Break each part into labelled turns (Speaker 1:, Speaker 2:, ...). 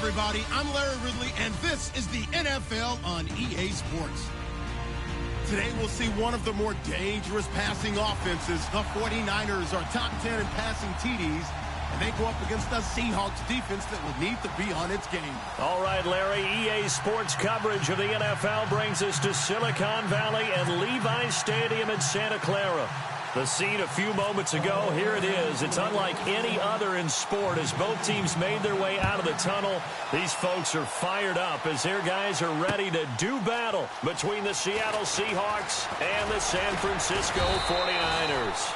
Speaker 1: everybody. I'm Larry Ridley, and this is the NFL on EA Sports. Today, we'll see one of the more dangerous passing offenses. The 49ers are top 10 in passing TDs, and they go up against the Seahawks defense that will need to be on its game.
Speaker 2: All right, Larry, EA Sports coverage of the NFL brings us to Silicon Valley and Levi's Stadium in Santa Clara. The scene a few moments ago, here it is. It's unlike any other in sport as both teams made their way out of the tunnel. These folks are fired up as their guys are ready to do battle between the Seattle Seahawks and the San Francisco 49ers.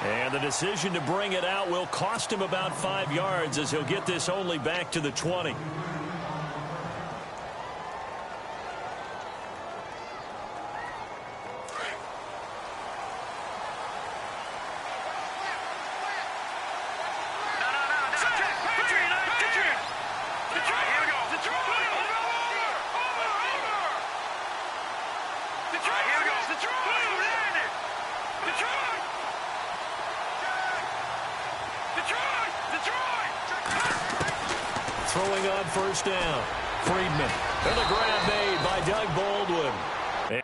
Speaker 2: And the decision to bring it out will cost him about 5 yards as he'll get this only back to the 20. Throwing on first down. Friedman. And the grab made by Doug Baldwin. And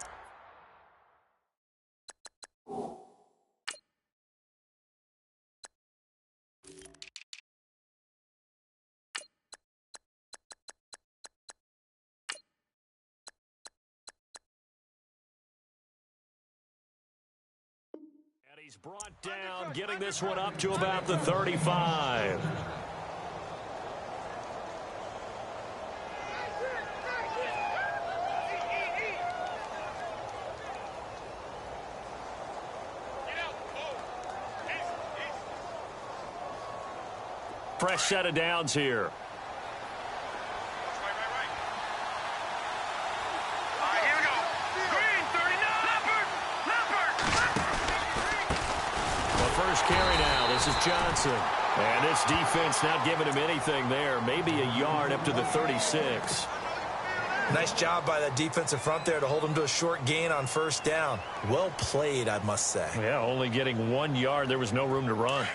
Speaker 2: he's brought down, getting this one up to about the 35. Fresh set of downs here.
Speaker 3: Here we go. Green, 39.
Speaker 2: The first carry now. This is Johnson. And this defense not giving him anything there. Maybe a yard up to the 36.
Speaker 4: Nice job by that defensive front there to hold him to a short gain on first down. Well played, I must say.
Speaker 2: Yeah, only getting 1 yard. There was no room to run.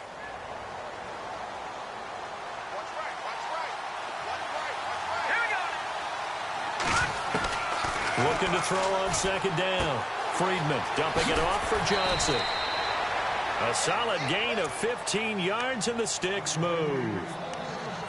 Speaker 2: Looking to throw on second down. Friedman dumping it off for Johnson. A solid gain of 15 yards and the sticks move.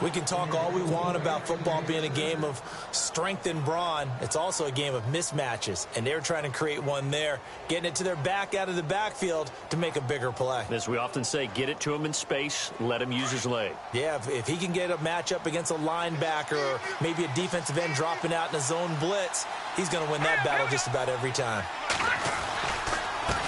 Speaker 4: We can talk all we want about football being a game of strength and brawn. It's also a game of mismatches, and they're trying to create one there, getting it to their back out of the backfield to make a bigger play.
Speaker 2: As we often say, get it to him in space, let him use his leg.
Speaker 4: Yeah, if he can get a matchup against a linebacker or maybe a defensive end dropping out in a zone blitz, he's going to win that battle just about every time.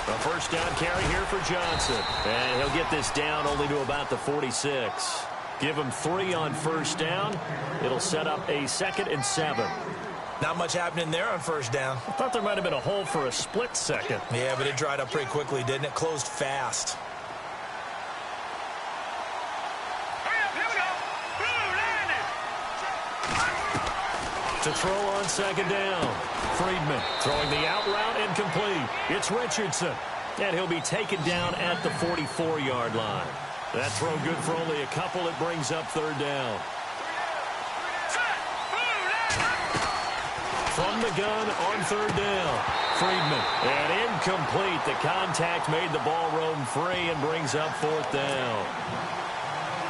Speaker 2: A first down carry here for Johnson. And he'll get this down only to about the 46. Give him 3 on first down. It'll set up a 2nd and 7.
Speaker 4: Not much happening there on first down.
Speaker 2: I thought there might have been a hole for a split second.
Speaker 4: Yeah, but it dried up pretty quickly, didn't it? Closed fast.
Speaker 2: To throw on second down. Friedman throwing the out route incomplete. It's Richardson. And he'll be taken down at the 44-yard line. That throw good for only a couple. It brings up third down. From the gun on third down. Friedman. And incomplete. The contact made the ball roam free and brings up fourth down.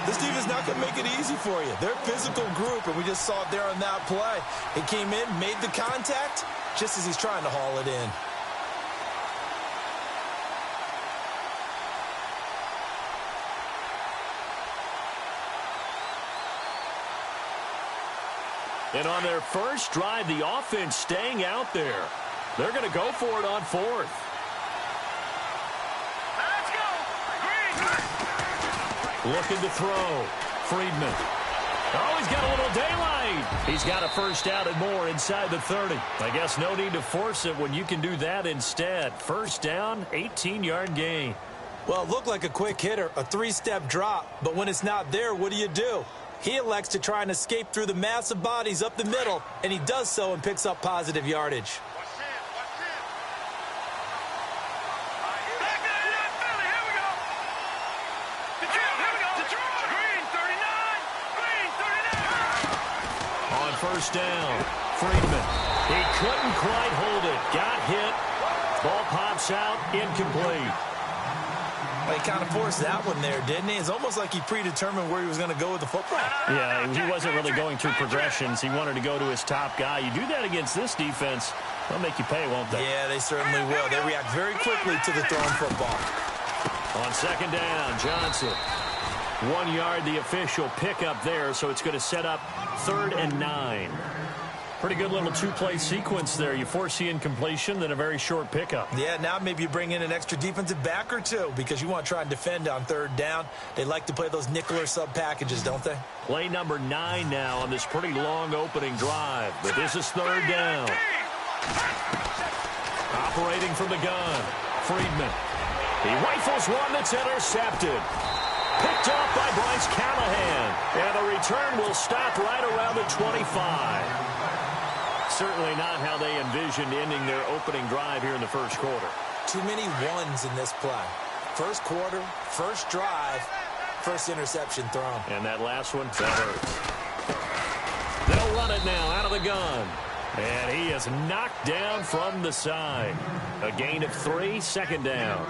Speaker 4: This defense not going to make it easy for you. They're a physical group, and we just saw it there on that play. It came in, made the contact, just as he's trying to haul it in.
Speaker 2: And on their first drive, the offense staying out there. They're going to go for it on fourth.
Speaker 3: Let's go. Green.
Speaker 2: Looking to throw. Friedman. Oh, he's got a little daylight. He's got a first down and more inside the 30. I guess no need to force it when you can do that instead. First down, 18-yard gain.
Speaker 4: Well, it looked like a quick hitter, a 3-step drop. But when it's not there, what do? He elects to try and escape through the massive bodies up the middle, and he does so and picks up positive yardage.
Speaker 2: first down. Friedman. He couldn't quite hold it. Got hit. Ball pops out. Incomplete.
Speaker 4: Well, he kind of forced that one there, didn't he? It's almost like he predetermined where he was going to go with the football.
Speaker 2: Yeah, he wasn't really going through progressions. He wanted to go to his top guy. You do that against this defense, they'll make you pay, won't they?
Speaker 4: Yeah, they certainly will. They react very quickly to the thrown football.
Speaker 2: On second down, Johnson. 1 yard, the official pickup there, so it's going to set up 3rd and 9. Pretty good little two-play sequence there. You force the incompletion, then a very short pickup.
Speaker 4: Yeah, now maybe you bring in an extra defensive back or two because you want to try and defend on 3rd down. They like to play those nickel or sub packages, don't they?
Speaker 2: Play number 9 now on this pretty long opening drive. But this is 3rd down. Operating from the gun, Friedman. He rifles one that's intercepted. Picked off by Bryce Callahan. And the return will stop right around the 25. Certainly not how they envisioned ending their opening drive here in the first quarter.
Speaker 4: Too many ones in this play. First quarter, first drive, first interception thrown.
Speaker 2: And that last one, that hurts. They'll run it now out of the gun. And he is knocked down from the side. A gain of 3, 2nd down.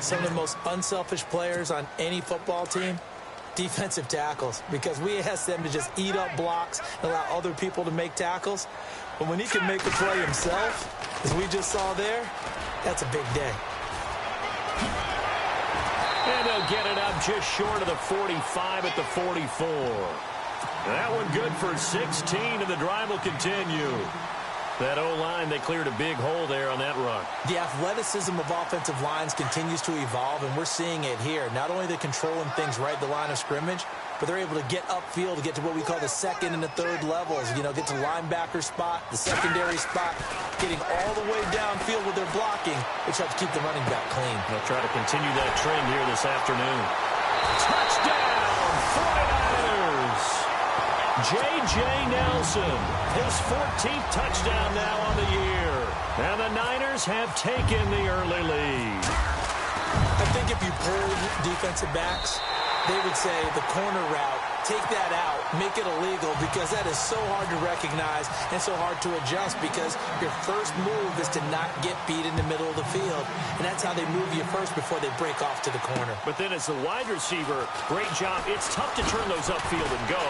Speaker 4: Some of the most unselfish players on any football team, defensive tackles, because we ask them to just eat up blocks and allow other people to make tackles. But when he can make a play himself, as we just saw there, that's a big day.
Speaker 2: And they'll get it up just short of the 45 at the 44. That one good for 16, and the drive will continue. That O-line, they cleared a big hole there on that run.
Speaker 4: The athleticism of offensive lines continues to evolve, and we're seeing it here. Not only are they controlling things right at the line of scrimmage, but they're able to get upfield to get to what we call the 2nd and the 3rd levels. You know, get to linebacker spot, the secondary spot, getting all the way downfield with their blocking, which helps keep the running back clean.
Speaker 2: They'll try to continue that trend here this afternoon. Touchdown, 49ers! J.J. Nelson, his 14th touchdown now on the year. And the Niners have taken the early lead.
Speaker 4: I think if you pulled defensive backs, they would say the corner route, take that out, make it illegal, because that is so hard to recognize and so hard to adjust, because your first move is to not get beat in the middle of the field. And that's how they move you first before they break off to the corner.
Speaker 2: But then as the wide receiver, great job. It's tough to turn those upfield and go,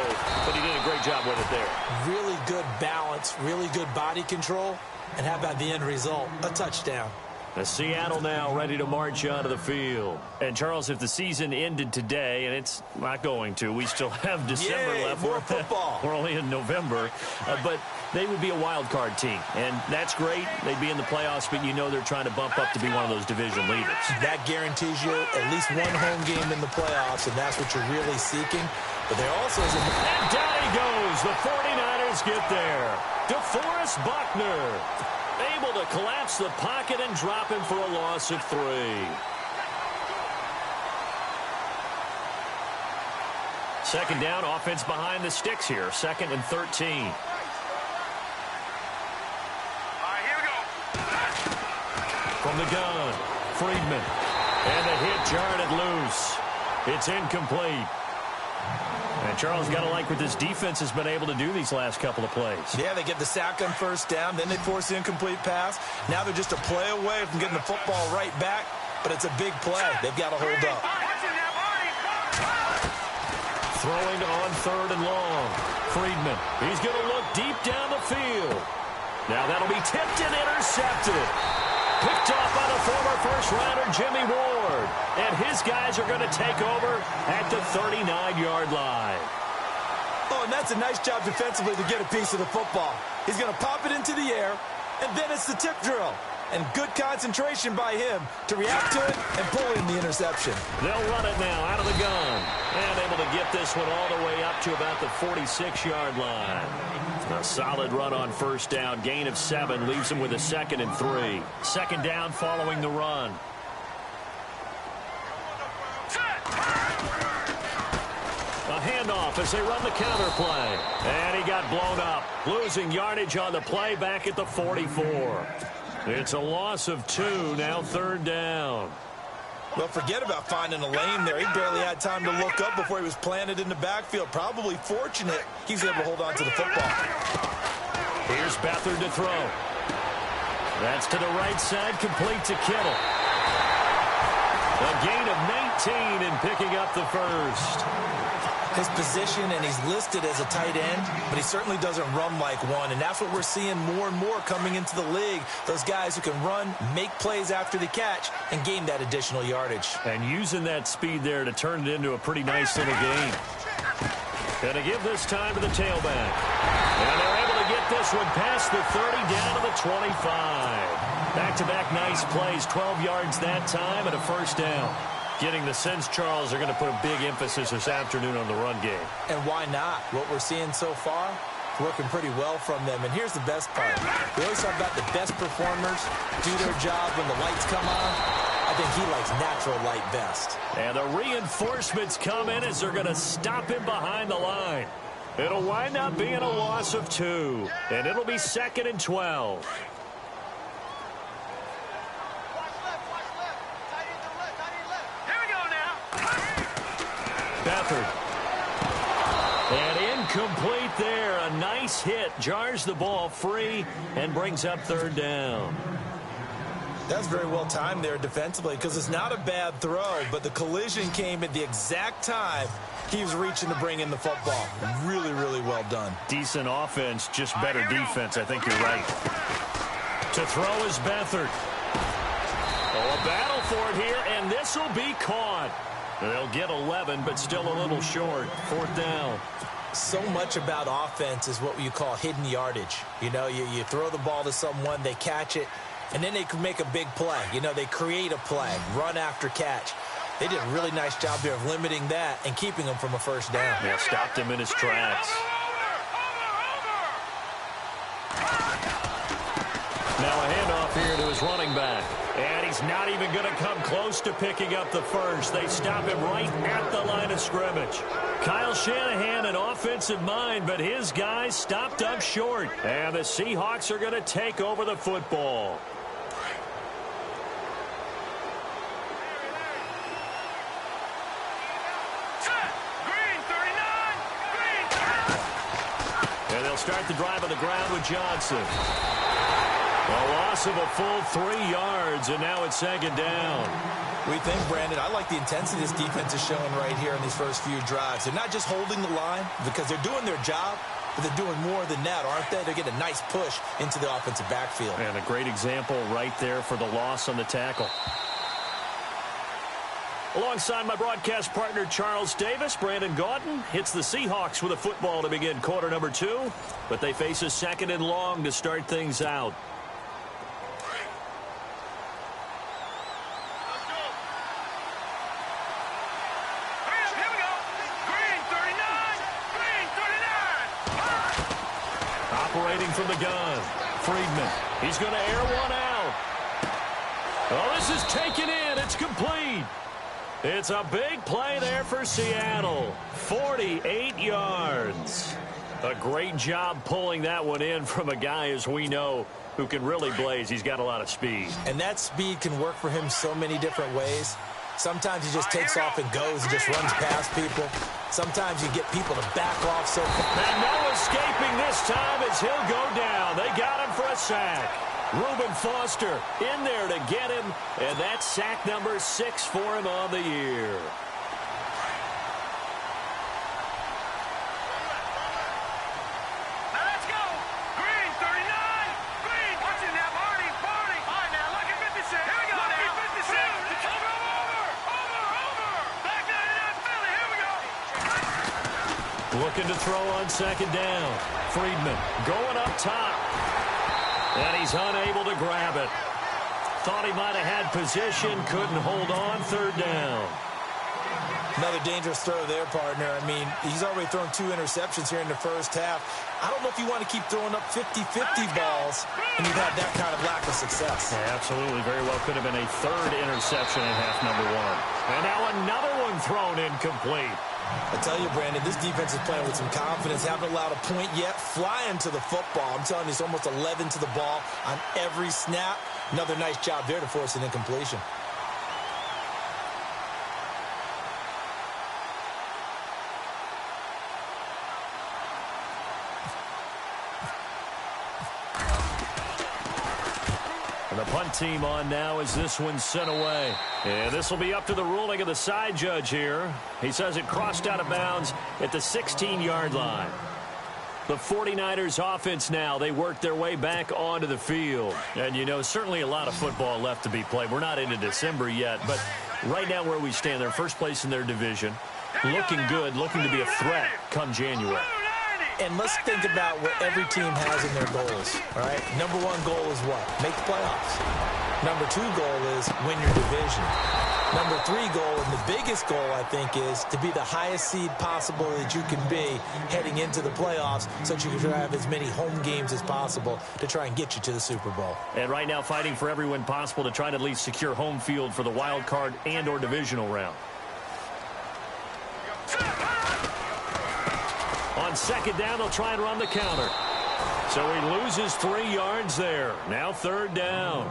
Speaker 2: but he did a great job with it there.
Speaker 4: Really good balance, really good body control. And how about the end result? A touchdown.
Speaker 2: The Seattle now ready to march onto the field. And, Charles, if the season ended today, and it's not going to, we still have December left.
Speaker 4: More football.
Speaker 2: We're only in November. But they would be a wild card team. And that's great. They'd be in the playoffs, but you know they're trying to bump up to be one of those division leaders. That
Speaker 4: guarantees you at least one home game in the playoffs, and that's what you're really seeking. But they also...
Speaker 2: And down he goes. The 49ers get there. DeForest Buckner able to collapse the pocket and drop him for a loss of 3. Second down, offense behind the sticks here. 2nd and 13.
Speaker 3: Here we go.
Speaker 2: From the gun, Friedman. And the hit jarred it loose. It's incomplete. And Charles, got to like what this defense has been able to do these last couple of plays.
Speaker 4: Yeah, they get the sack on first down, then they force the incomplete pass. Now they're just a play away from getting the football right back, but it's a big play. They've got to hold up.
Speaker 2: Throwing on 3rd and long. Friedman, he's going to look deep down the field. Now that'll be tipped and intercepted. Picked off by the former first-rounder Jimmy Ward. And his guys are going to take over at the 39-yard line.
Speaker 4: Oh, and that's a nice job defensively to get a piece of the football. He's going to pop it into the air, and then it's the tip drill. And good concentration by him to react to it and pull in the interception.
Speaker 2: They'll run it now out of the gun. And able to get this one all the way up to about the 46-yard line. A solid run on first down. Gain of 7 leaves him with a 2nd and 3. Second down following the run. A handoff as they run the counter play. And he got blown up. Losing yardage on the play back at the 44. It's a loss of 2, now 3rd down.
Speaker 4: Well, forget about finding a lane there. He barely had time to look up before he was planted in the backfield. Probably fortunate he's able to hold on to the football.
Speaker 2: Here's Beathard to throw. That's to the right side, complete to Kittle. A gain of 19 in picking up the first.
Speaker 4: His position, and he's listed as a tight end, but he certainly doesn't run like one, and that's what we're seeing more and more coming into the league. Those guys who can run, make plays after the catch, and gain that additional yardage.
Speaker 2: And using that speed there to turn it into a pretty nice little game. Going to give this time to the tailback. And they're able to get this one past the 30 down to the 25. Back-to-back nice plays, 12 yards that time and a first down. Getting the sense, Charles, they're going to put a big emphasis this afternoon on the run game.
Speaker 4: And why not? What we're seeing so far, working pretty well from them. And here's the best part. We always talk about the best performers do their job when the lights come on. I think he likes natural light best.
Speaker 2: And the reinforcements come in as they're going to stop him behind the line. It'll wind up being a loss of 2. And it'll be 2nd and 12. Beathard. And incomplete there. A nice hit. Jars the ball free and brings up 3rd down.
Speaker 4: That's very well timed there defensively because it's not a bad throw, but the collision came at the exact time he was reaching to bring in the football. Really, really well done.
Speaker 2: Decent offense, just better defense. I think you're right. To throw is Beathard. Oh, a battle for it here, and this will be caught. They'll get 11, but still a little short. 4th down.
Speaker 4: So much about offense is what you call hidden yardage. You know, you throw the ball to someone, they catch it, and then they can make a big play. You know, they create a play, run after catch. They did a really nice job there of limiting that and keeping him from a first down.
Speaker 2: Yeah, stopped him in his tracks. Now a handoff here to his running back. And he's not even going to come close to picking up the first. They stop him right at the line of scrimmage. Kyle Shanahan, an offensive mind, but his guys stopped up short. And the Seahawks are going to take over the football. And they'll start the drive on the ground with Johnson. A loss of a full 3 yards, and now it's 2nd down.
Speaker 4: We think, Brandon, I like the intensity this defense is showing right here in these first few drives. They're not just holding the line because they're doing their job, but they're doing more than that, aren't they? They're getting a nice push into the offensive backfield.
Speaker 2: And a great example right there for the loss on the tackle. Alongside my broadcast partner, Charles Davis, Brandon Gaudin hits the Seahawks with a football to begin quarter number 2, but they face a 2nd and long to start things out. Operating from the gun, Friedman. He's going to air one out. Oh, this is taken in. It's complete. It's a big play there for Seattle. 48 yards. A great job pulling that one in from a guy, as we know, who can really blaze. He's got a lot of speed.
Speaker 4: And that speed can work for him so many different ways. Sometimes he just takes off and goes and just runs past people. Sometimes you get people to back off so far.
Speaker 2: And no escaping this time as he'll go down. They got him for a sack. Reuben Foster in there to get him, and that's sack number 6 for him on the year.
Speaker 3: Let's go. Green, 39. Green. Watch it now, Barney. Barney. All right, now, look at 56. Here we go now. 56. Over. Back 99, Philly. Here we go.
Speaker 2: Looking to throw on 2nd down. Friedman going up top. And he's unable to grab it. Thought he might have had position, couldn't hold on. 3rd down.
Speaker 4: Another dangerous throw there, partner. I mean, he's already thrown 2 interceptions here in the first half. I don't know if you want to keep throwing up 50-50 balls and you've had that kind of lack of success.
Speaker 2: Yeah, absolutely. Very well could have been a 3rd interception in half number 1. And now another one thrown incomplete.
Speaker 4: I tell you, Brandon, this defense is playing with some confidence. Haven't allowed a point yet. Flying to the football. I'm telling you, it's almost 11 to the ball on every snap. Another nice job there to force an incompletion.
Speaker 2: And the punt team on now as this one's sent away. And this will be up to the ruling of the side judge here. He says it crossed out of bounds at the 16-yard line. The 49ers offense now, they work their way back onto the field. And, you know, certainly a lot of football left to be played. We're not into December yet, but right now where we stand, they're first place in their division. Looking good, looking to be a threat come January.
Speaker 4: And let's think about what every team has in their goals, all right? Number one goal is what? Make the playoffs. Number two goal is win your division. Number three goal, and the biggest goal, I think, is to be the highest seed possible that you can be heading into the playoffs so that you can have as many home games as possible to try and get you to the Super Bowl.
Speaker 2: And right now fighting for every win possible to try to at least secure home field for the wild card and or divisional round. On second down, they'll try and run the counter. So he loses 3 yards there. Now third down.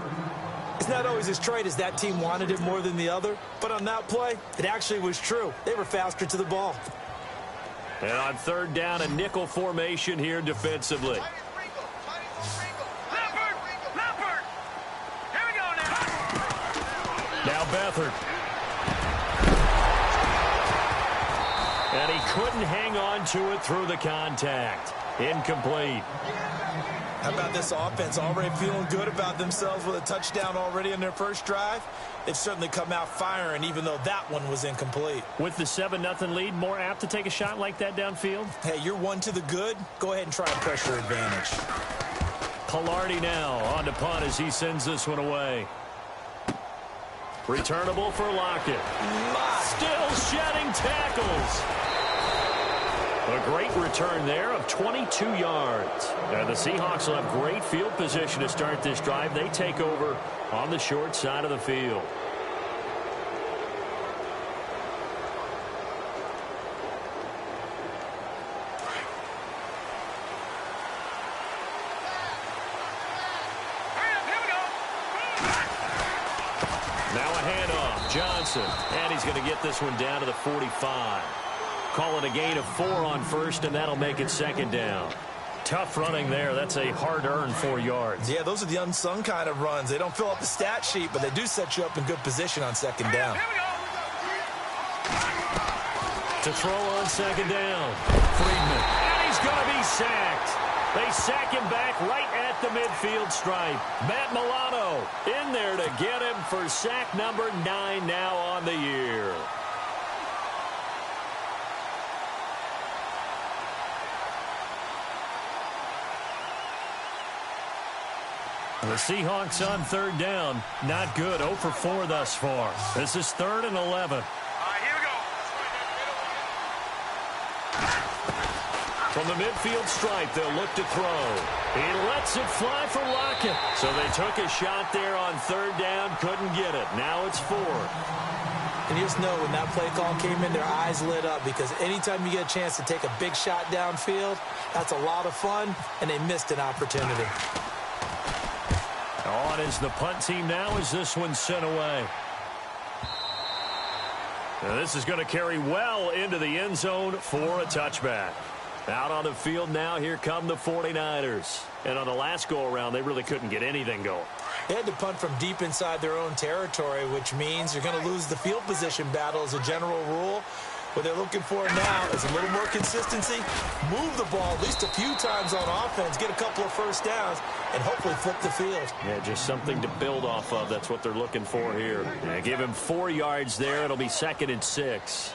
Speaker 4: It's not always as straight as that team wanted it more than the other, but on that play, it actually was true. They were faster to the ball.
Speaker 2: And on third down, a nickel formation here defensively.
Speaker 3: Leopard! Here we go now.
Speaker 2: Now Beathard. And he couldn't hang on to it through the contact. Incomplete.
Speaker 4: How about this offense already feeling good about themselves with a touchdown already in their first drive? They've certainly come out firing, even though that one was incomplete.
Speaker 2: With the 7-0 lead, more apt to take a shot like that downfield?
Speaker 4: Hey, you're one to the good. Go ahead and try and pressure advantage.
Speaker 2: Palardi now on to punt as he sends this one away. Returnable for Lockett. Still shedding tackles. A great return there of 22 yards. And the Seahawks will have great field position to start this drive. They take over on the short side of the field. Now a handoff. Johnson. And he's going to get this one down to the 45. Call it a gain of 4 on first, and that'll make it second down. Tough running there. That's a hard-earned 4 yards.
Speaker 4: Yeah, those are the unsung kind of runs. They don't fill up the stat sheet, but they do set you up in good position on second down.
Speaker 2: To throw on second down. Friedman. And he's going to be sacked. They sack him back right at the midfield stripe. Matt Milano in there to get him for sack number 9 now on the year. The Seahawks on third down. Not good. 0 for 4 thus far. This is 3rd and 11.
Speaker 3: All right, here we go.
Speaker 2: From the midfield stripe, they'll look to throw. He lets it fly for Lockett. So they took a shot there on third down. Couldn't get it. Now it's 4.
Speaker 4: And you just know when that play call came in, their eyes lit up because anytime you get a chance to take a big shot downfield, that's a lot of fun, and they missed an opportunity.
Speaker 2: On is the punt team now as this one's sent away. Now this is going to carry well into the end zone for a touchback. Out on the field now, here come the 49ers. And on the last go-around, they really couldn't get anything going.
Speaker 4: They had to punt from deep inside their own territory, which means you're going to lose the field position battle as a general rule. What they're looking for now is a little more consistency, move the ball at least a few times on offense, get a couple of first downs, and hopefully flip the field.
Speaker 2: Yeah, just something to build off of. That's what they're looking for here. Yeah, give him 4 yards there. It'll be 2nd and 6.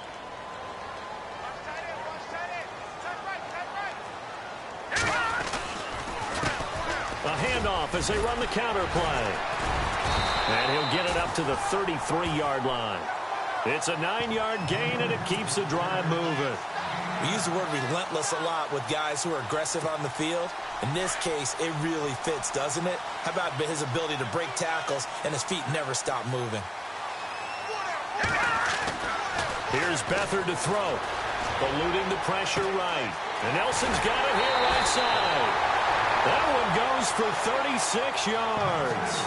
Speaker 2: A handoff as they run the counter play. And he'll get it up to the 33-yard line. It's a 9-yard gain, and it keeps the drive moving.
Speaker 4: We use the word relentless a lot with guys who are aggressive on the field. In this case, it really fits, doesn't it? How about his ability to break tackles and his feet never stop moving?
Speaker 2: Here's Beathard to throw. Eluding the pressure right. And Nelson's got it here right side. That one goes for 36 yards.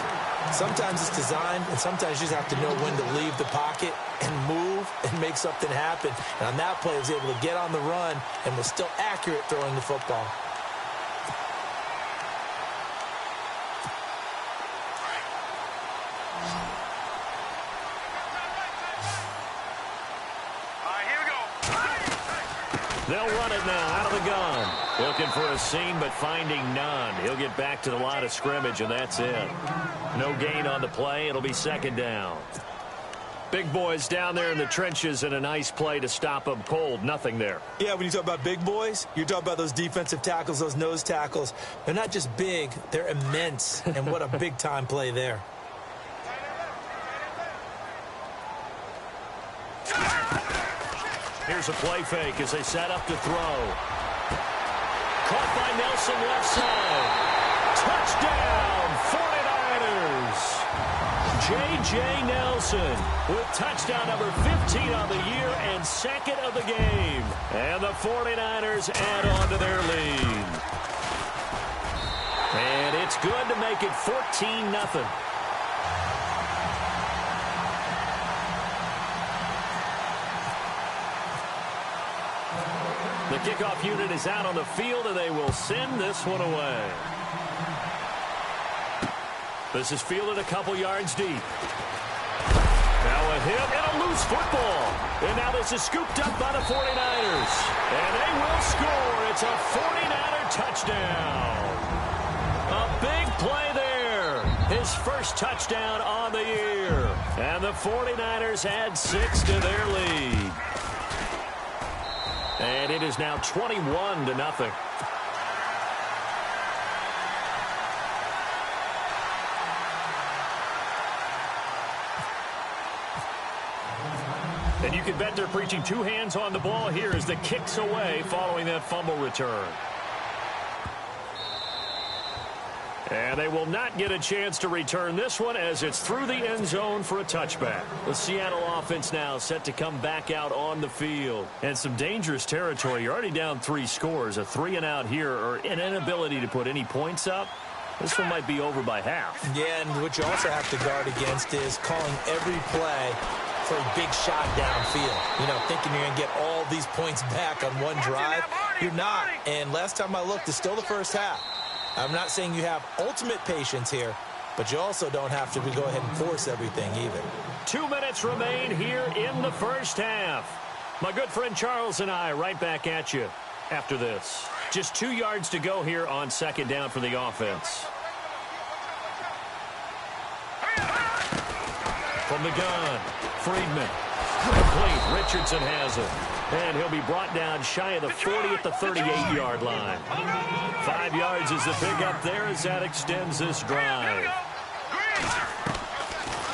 Speaker 4: Sometimes it's designed, and sometimes you just have to know when to leave the pocket and move and make something happen. And on that play, he was able to get on the run and was still accurate throwing the football.
Speaker 2: They'll run it now out of the gun. Looking for a seam, but finding none. He'll get back to the line of scrimmage, and that's it. No gain on the play. It'll be second down. Big boys down there in the trenches, and a nice play to stop them cold. Nothing there.
Speaker 4: Yeah, when you talk about big boys, you're talking about those defensive tackles, those nose tackles. They're not just big, they're immense. And what a big-time play there.
Speaker 2: Here's a play fake as they set up to throw. Caught by Nelson left side. Touchdown, 49ers. J.J. Nelson with touchdown number 15 on the year and second of the game. And the 49ers add on to their lead. And it's good to make it 14-0. The kickoff unit is out on the field, and they will send this one away. This is fielded a couple yards deep. Now a hit and a loose football. And now this is scooped up by the 49ers. And they will score. It's a 49er touchdown. A big play there. His first touchdown on the year. And the 49ers add 6 to their lead. And it is now 21-0. And you can bet they're preaching two hands on the ball here as the kick's away following that fumble return. And they will not get a chance to return this one as it's through the end zone for a touchback. The Seattle offense now set to come back out on the field. And some dangerous territory. You're already down 3 scores. A 3-and-out here or an inability to put any points up. This one might be over by half.
Speaker 4: Yeah, and what you also have to guard against is calling every play for a big shot downfield. You know, thinking you're going to get all these points back on one drive. You're not. And last time I looked, it's still the first half. I'm not saying you have ultimate patience here, but you also don't have to go ahead and force everything either.
Speaker 2: 2 minutes remain here in the first half. My good friend Charles and I right back at you after this. Just 2 yards to go here on second down for the offense. From the gun, Friedman. Complete. Richardson has it. And he'll be brought down shy of the 40 at the 38-yard line. 5 yards is the pickup there as that extends this drive.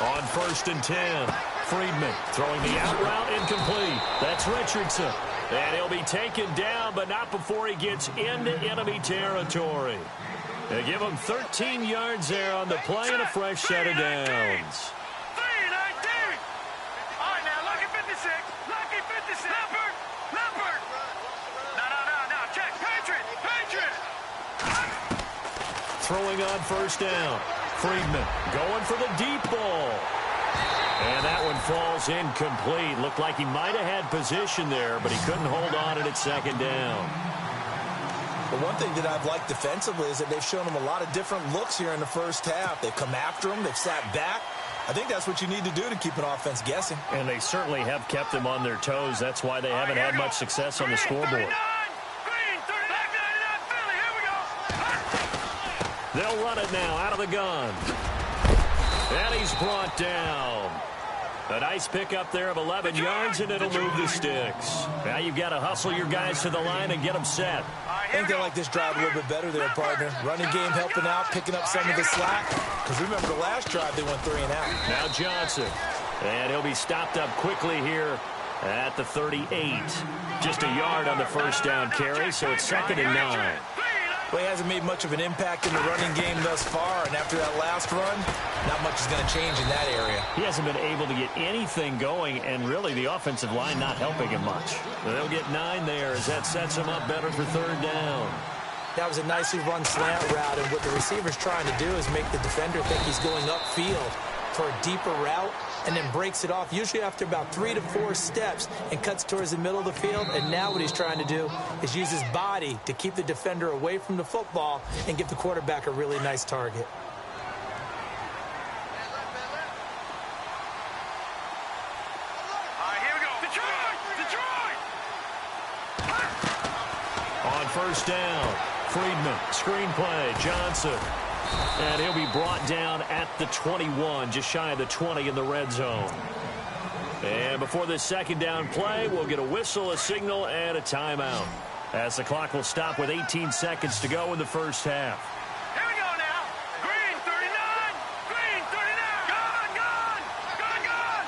Speaker 2: On 1st and 10, Friedman throwing the out route incomplete. That's Richardson. And he'll be taken down, but not before he gets into enemy territory. They give him 13 yards there on the play and a fresh set of downs. Throwing on 1st down. Friedman going for the deep ball. And that one falls incomplete. Looked like he might have had position there, but he couldn't hold on it at 2nd down.
Speaker 4: But one thing that I've liked defensively is that they've shown him a lot of different looks here in the first half. They've come after him. They've sat back. I think that's what you need to do to keep an offense guessing.
Speaker 2: And they certainly have kept them on their toes. That's why they haven't had much success on the scoreboard. They'll run it now out of the gun. And he's brought down. A nice pickup there of 11 yards, and it'll move the sticks. Now you've got to hustle your guys to the line and get them set.
Speaker 4: I think they like this drive a little bit better there, partner. Running game helping out, picking up some of the slack. Because remember the last drive, they went 3-and-out.
Speaker 2: Now Johnson. And he'll be stopped up quickly here at the 38. Just a yard on the 1st down carry, so it's 2nd and 9.
Speaker 4: Well, he hasn't made much of an impact in the running game thus far, and after that last run, not much is going to change in that area.
Speaker 2: He hasn't been able to get anything going, and really the offensive line not helping him much. They'll get 9 there as that sets him up better for 3rd down.
Speaker 4: That was a nicely run slant route, and what the receiver's trying to do is make the defender think he's going upfield for a deeper route, and then breaks it off, usually after about 3 to 4 steps, and cuts towards the middle of the field. And now what he's trying to do is use his body to keep the defender away from the football and give the quarterback a really nice target.
Speaker 3: All right, here we go. Detroit! Detroit!
Speaker 2: first down. Friedman, screen play, Johnson. And he'll be brought down at the 21, just shy of the 20 in the red zone. And before this second down play, we'll get a whistle, a signal, and a timeout, as the clock will stop with 18 seconds to go in the first half.
Speaker 3: Here we go now. Green 39. Green 39. Gone, gone. Gone, gone.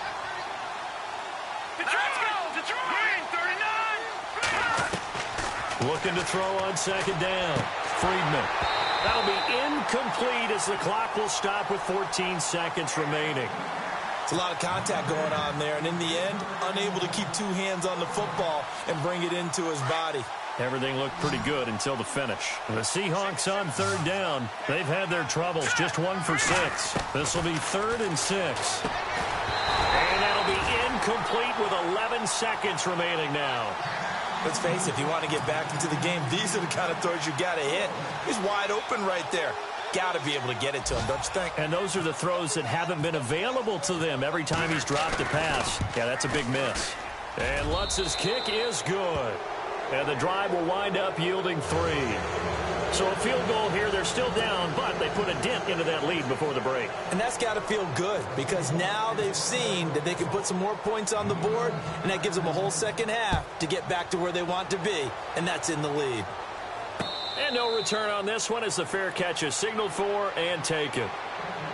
Speaker 3: Detroit goes. Detroit. Green 39.
Speaker 2: Looking to throw on second down. Friedman. That'll be incomplete as the clock will stop with 14 seconds remaining.
Speaker 4: It's a lot of contact going on there, and in the end, unable to keep two hands on the football and bring it into his body.
Speaker 2: Everything looked pretty good until the finish. The Seahawks on third down. They've had their troubles, just 1 for 6. This will be 3rd and 6. And that'll be incomplete with 11 seconds remaining now.
Speaker 4: Let's face it, if you want to get back into the game, these are the kind of throws you got to hit. He's wide open right there. Got to be able to get it to him, don't you think?
Speaker 2: And those are the throws that haven't been available to them every time he's dropped a pass. Yeah, that's a big miss. And Lutz's kick is good. And the drive will wind up yielding 3. So a field goal here. They're still down, but they put a dent into that lead before the break.
Speaker 4: And that's got to feel good, because now they've seen that they can put some more points on the board, and that gives them a whole second half to get back to where they want to be, and that's in the lead.
Speaker 2: And no return on this one as the fair catch is signaled for and taken.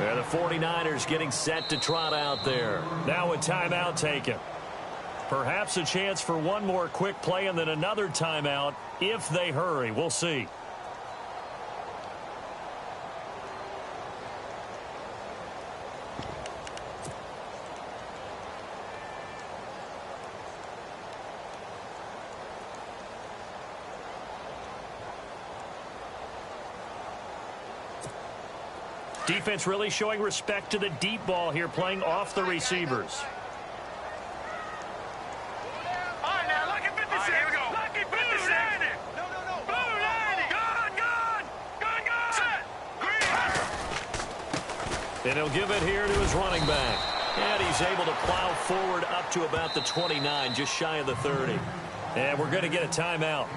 Speaker 2: And the 49ers getting set to trot out there. Now a timeout taken. Perhaps a chance for one more quick play and then another timeout if they hurry. We'll see. Defense really showing respect to the deep ball here, playing off the receivers.
Speaker 3: All right, now, lucky 56. All right, here we go. Lucky 56. No. Blue 90. Gone, gone. Gone, gone. Set. Green.
Speaker 2: And he'll give it here to his running back. And he's able to plow forward up to about the 29, just shy of the 30. And we're going to get a timeout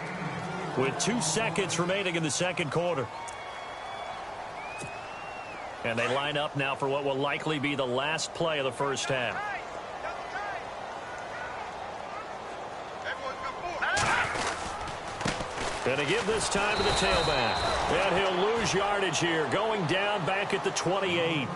Speaker 2: with 2 seconds remaining in the second quarter. And they line up now for what will likely be the last play of the first half. Going to give this time to the tailback. And he'll lose yardage here, going down back at the 28.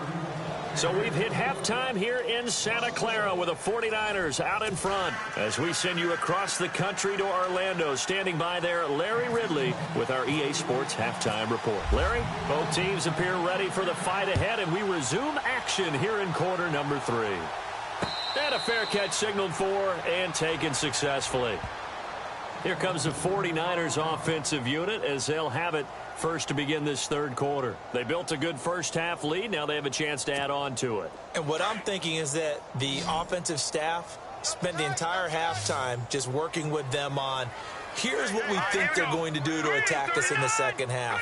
Speaker 2: So we've hit halftime here in Santa Clara with the 49ers out in front. As we send you across the country to Orlando, standing by there, Larry Ridley with our EA Sports Halftime Report. Larry, both teams appear ready for the fight ahead, and we resume action here in quarter number 3. And a fair catch signaled for and taken successfully. Here comes the 49ers offensive unit as they'll have it first to begin this third quarter. They built a good first half lead. Now they have a chance to add on to it.
Speaker 4: And what I'm thinking is that the offensive staff spent the entire halftime just working with them on, here's what we think they're going to do to attack us in the second half.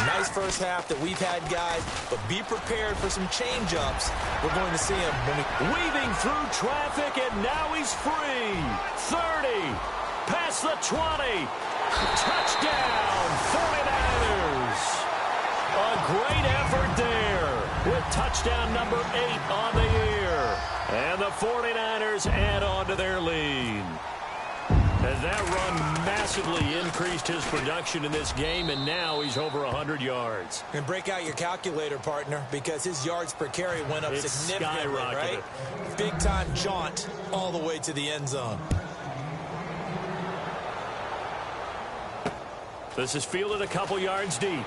Speaker 4: Nice first half that we've had, guys, but be prepared for some change-ups. We're going to see him
Speaker 2: weaving through traffic, and now he's free. 30, past the 20. Touchdown, 49ers. A great effort there with touchdown number 8 on the year. And the 49ers add on to their lead. And that run massively increased his production in this game, and now he's over 100 yards.
Speaker 4: And break out your calculator, partner, because his yards per carry went up significantly, right? Big-time jaunt all the way to the end zone.
Speaker 2: This is fielded a couple yards deep.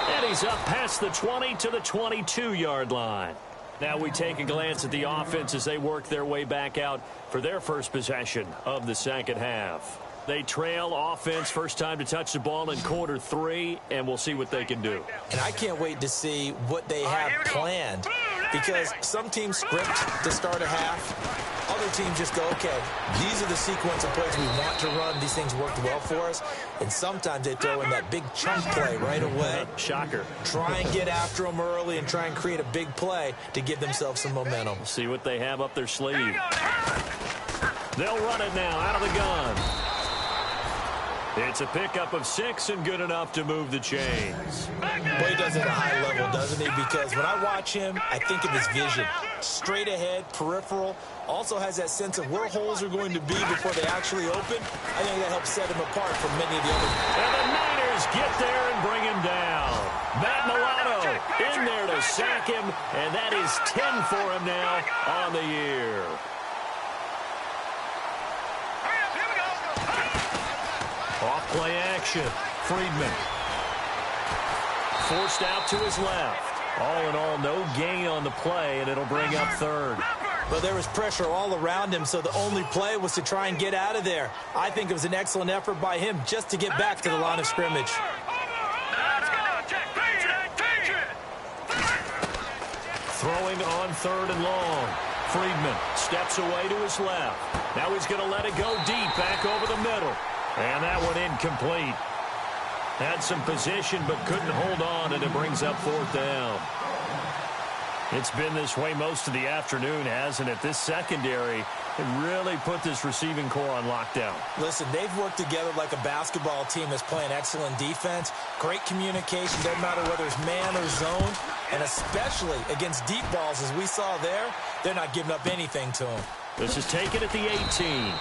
Speaker 2: And he's up past the 20 to the 22-yard line. Now we take a glance at the offense as they work their way back out for their first possession of the second half. They trail offense, first time to touch the ball in quarter 3, and we'll see what they can do.
Speaker 4: And I can't wait to see what they have planned, because some teams script to start a half. Other teams just go, okay, these are the sequence of plays we want to run. These things worked well for us. And sometimes they throw in that big chunk play right away.
Speaker 2: Shocker.
Speaker 4: Try and get after them early and try and create a big play to give themselves some momentum.
Speaker 2: See what they have up their sleeve. They'll run it now out of the gun. It's a pickup of 6 and good enough to move the chains.
Speaker 4: Boy, he does it at a high level, doesn't he? Because when I watch him, I think of his vision. Straight ahead, peripheral. Also has that sense of where holes are going to be before they actually open. I think that helps set him apart from many of the other.
Speaker 2: And the Niners get there and bring him down. Matt Milano in there to sack him, and that is 10 for him now on the year. Off play action. Friedman. Forced out to his left. All in all, no gain on the play, and it'll bring up third.
Speaker 4: Well, there was pressure all around him, so the only play was to try and get out of there. I think it was an excellent effort by him just to get back to the line of scrimmage.
Speaker 2: Throwing on third and long. Friedman steps away to his left. Now he's going to let it go deep back over the middle. And that one incomplete. Had some position but couldn't hold on, and it brings up fourth down. It's been this way most of the afternoon, hasn't it? This secondary really put this receiving core on lockdown.
Speaker 4: Listen, they've worked together like a basketball team that's playing excellent defense. Great communication, doesn't matter whether it's man or zone. And especially against deep balls, as we saw there, they're not giving up anything to them.
Speaker 2: This is taken at the 18.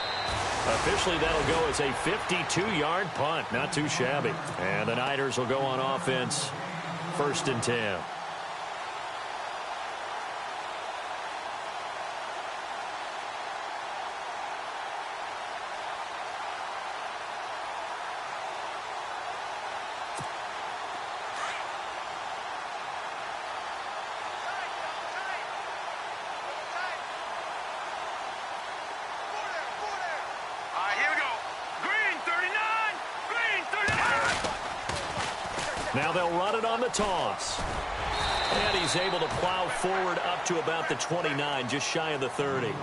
Speaker 2: Officially, that'll go as a 52-yard punt. Not too shabby. And the Niners will go on offense. 1st and 10. Now they'll run it on the toss. And he's able to plow forward up to about the 29, just shy of the 30.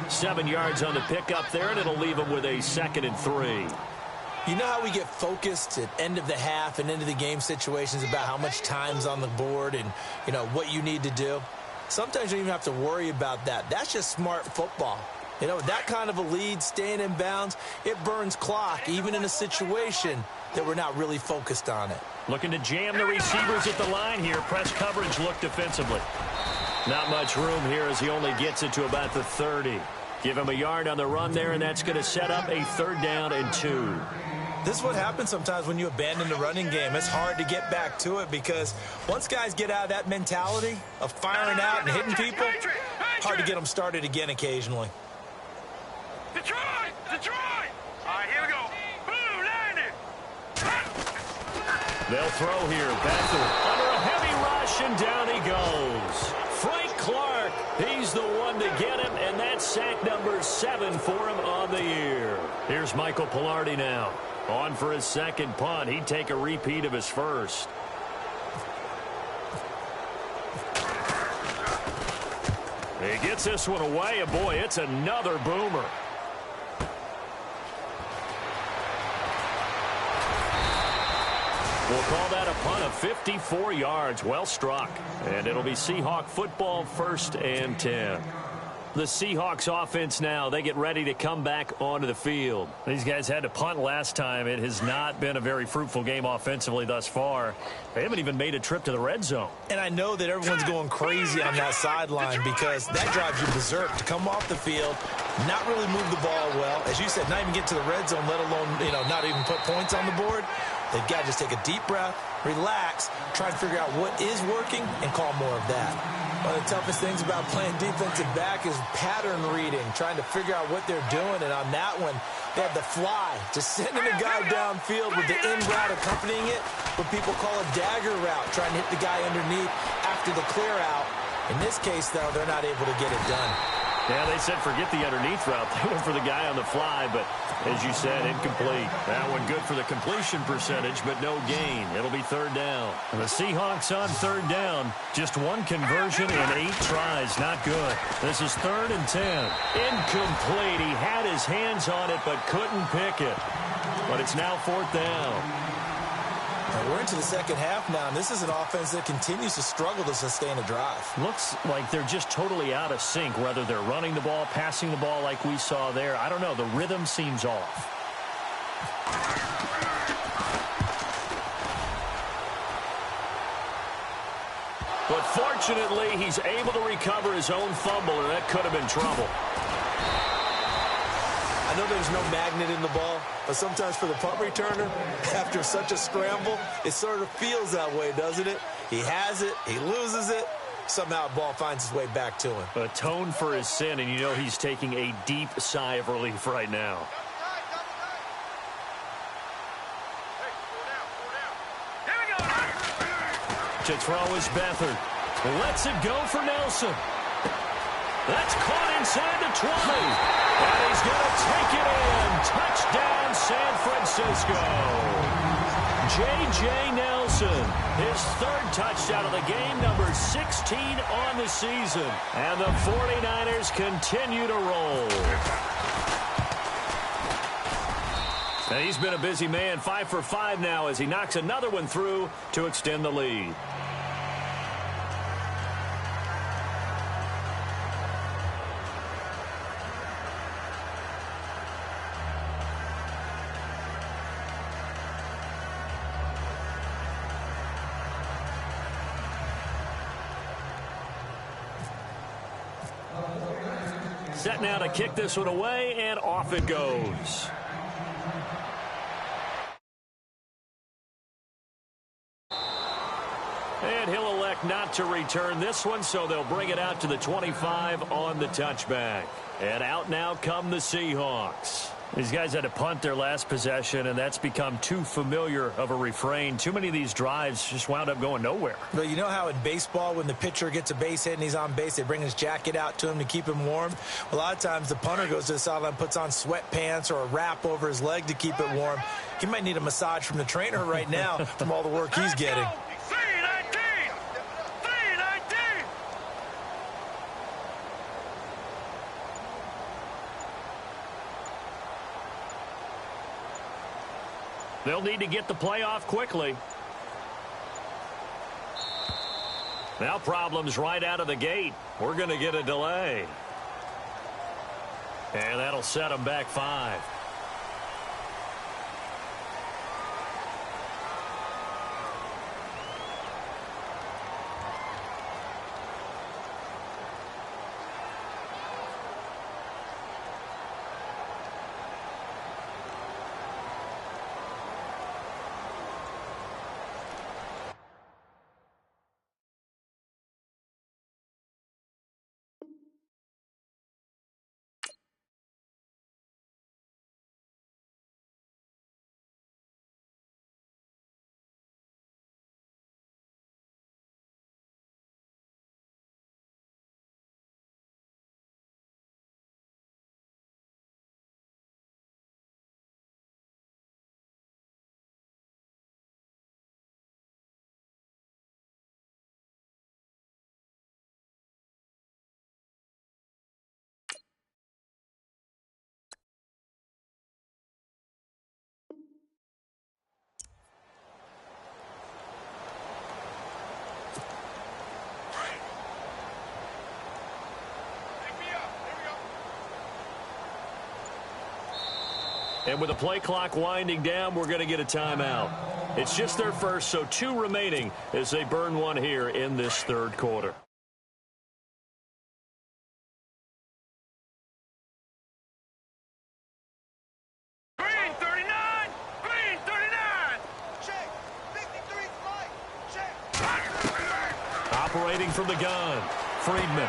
Speaker 2: 7 yards on the pickup there, and it'll leave him with a 2nd and 3.
Speaker 4: You know how we get focused at end of the half and into the game situations about how much time's on the board and, you know, what you need to do? Sometimes you don't even have to worry about that. That's just smart football. You know, that kind of a lead, staying in bounds, it burns clock, even in a situation that we're not really focused on it.
Speaker 2: Looking to jam the receivers at the line here. Press coverage look defensively. Not much room here as he only gets it to about the 30. Give him a yard on the run there, and that's going to set up a 3rd down and 2.
Speaker 4: This is what happens sometimes when you abandon the running game. It's hard to get back to it because once guys get out of that mentality of firing out and hitting people, hard to get them started again occasionally.
Speaker 3: Detroit! Detroit! All right, here we go. Blue landing.
Speaker 2: They'll throw here. Bethel under a heavy rush, and down he goes. Frank Clark, he's the one to get him, and that's sack number 7 for him on the year. Here's Michael Pilardi now. On for his 2nd punt. He'd take a repeat of his 1st. He gets this one away, and boy, it's another boomer. We'll call that a punt of 54 yards. Well struck. And it'll be Seahawk football, 1st and 10. The Seahawks offense now, they get ready to come back onto the field. These guys had to punt last time. It has not been a very fruitful game offensively thus far. They haven't even made a trip to the red zone.
Speaker 4: And I know that everyone's going crazy on that sideline because that drives you berserk to come off the field, not really move the ball well. As you said, not even get to the red zone, let alone, not even put points on the board. They've got to just take a deep breath, relax, try and figure out what is working, and call more of that. One of the toughest things about playing defensive back is pattern reading, trying to figure out what they're doing. And on that one, they had the fly, just sending a guy downfield with the in route accompanying it, what people call a dagger route, trying to hit the guy underneath after the clear out. In this case, though, they're not able to get it done.
Speaker 2: Yeah, they said forget the underneath route. They went for the guy on the fly, but as you said, incomplete. That one good for the completion percentage, but no gain. It'll be 3rd down. And the Seahawks on 3rd down. Just 1 conversion in 8 tries. Not good. This is 3rd and 10. Incomplete. He had his hands on it, but couldn't pick it. But it's now 4th down.
Speaker 4: We're into the 2nd half now, and this is an offense that continues to struggle to sustain a drive.
Speaker 2: Looks like they're just totally out of sync, whether they're running the ball, passing the ball like we saw there. I don't know. The rhythm seems off. But fortunately, he's able to recover his own fumble, and that could have been trouble.
Speaker 4: I know there's no magnet in the ball, but sometimes for the punt returner, after such a scramble, it sort of feels that way, doesn't it? He has it, he loses it, somehow the ball finds its way back to him.
Speaker 2: Atone for his sin, and you know he's taking a deep sigh of relief right now. To throw is Beathard. Lets it go for Nelson. That's caught inside the 20. And he's going to take it in. Touchdown, San Francisco. J.J. Nelson, his third touchdown of the game, number 16 on the season. And the 49ers continue to roll. And he's been a busy man, 5 for 5 now as he knocks another one through to extend the lead. Set now to kick this one away, and off it goes. And he'll elect not to return this one, so they'll bring it out to the 25 on the touchback. And out now come the Seahawks. These guys had to punt their last possession, and that's become too familiar of a refrain. Too many of these drives just wound up going nowhere.
Speaker 4: But you know how in baseball, when the pitcher gets a base hit and he's on base, they bring his jacket out to him to keep him warm? A lot of times the punter goes to the sideline, puts on sweatpants or a wrap over his leg to keep it warm. He might need a massage from the trainer right now from all the work he's getting.
Speaker 2: They'll need to get the play off quickly. Now problems right out of the gate. We're going to get a delay. And that'll set them back 5. And with the play clock winding down, we're going to get a timeout. It's just their first, so 2 remaining as they burn one here in this third quarter.
Speaker 3: Green 39! Green 39! Check! 53 flight! Check!
Speaker 2: Operating from the gun, Friedman